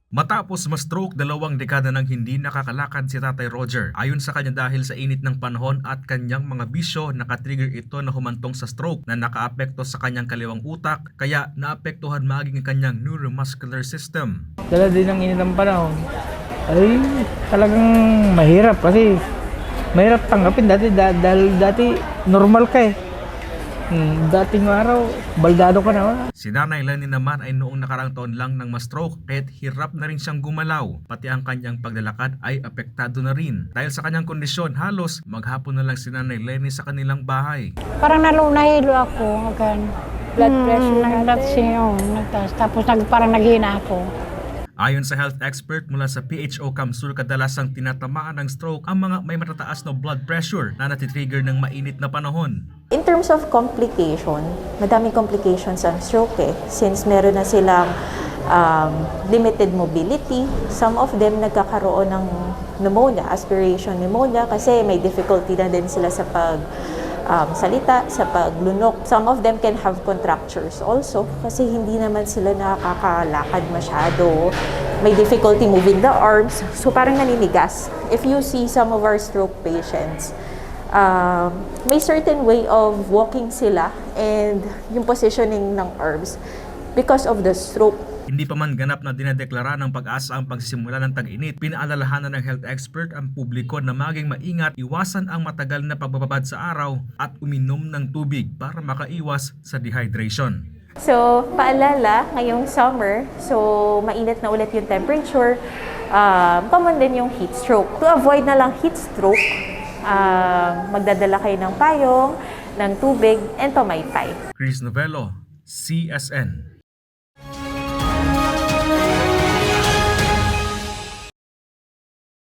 Matapos ma-stroke 2 dekada nang hindi nakakalakad si Tatay Roger. Ayon sa kanya dahil sa init ng panahon at kanyang mga bisyo, nakatrigger ito na humantong sa stroke na nakaapekto sa kanyang kaliwang utak kaya naapektuhan maging ang kanyang neuromuscular system. Dala din ng init ng panahon. Ay, talagang mahirap kasi mahirap tanggapin dahil dati normal ka eh. Dating araw, baldado ka na. Si Nanay Lenny naman ay noong nakaraang taon lang nang ma-stroke kaya't hirap na rin siyang gumalaw. Pati ang kanyang paglalakad ay apektado na rin. Dahil sa kanyang kondisyon, halos maghapon na lang si Nanay Lenny sa kanilang bahay. Parang nahilo ako, blood pressure nagtaas, tapos parang naghina ako. Ayon sa health expert mula sa PHO CamSur, kadalasang tinatamaan ng stroke ang mga may matataas na blood pressure na natitrigger ng mainit na panahon. In terms of complication, madaming complications ang stroke since meron na silang limited mobility. Some of them nagkakaroon ng pneumonia, aspiration pneumonia kasi may difficulty na din sila sa salita, sa paglunok. Some of them can have contractures also kasi hindi naman sila nakakalakad masyado. May difficulty moving the arms. So parang naninigas. If you see some of our stroke patients, may certain way of walking sila and yung positioning ng arms because of the stroke. Hindi pa man ganap na dinedeklara ng Pag-asa ang pagsisimula ng tag-init, pinaalalahanan ng health expert ang publiko na maging maingat, iwasan ang matagal na pagbababad sa araw at uminom ng tubig para makaiwas sa dehydration. So, paalala, ngayong summer, so mainit na ulit yung temperature, common din yung heat stroke. To avoid na lang heat stroke, magdadala kayo ng payong, ng tubig, and pamaypay. Chris Novello, CSN.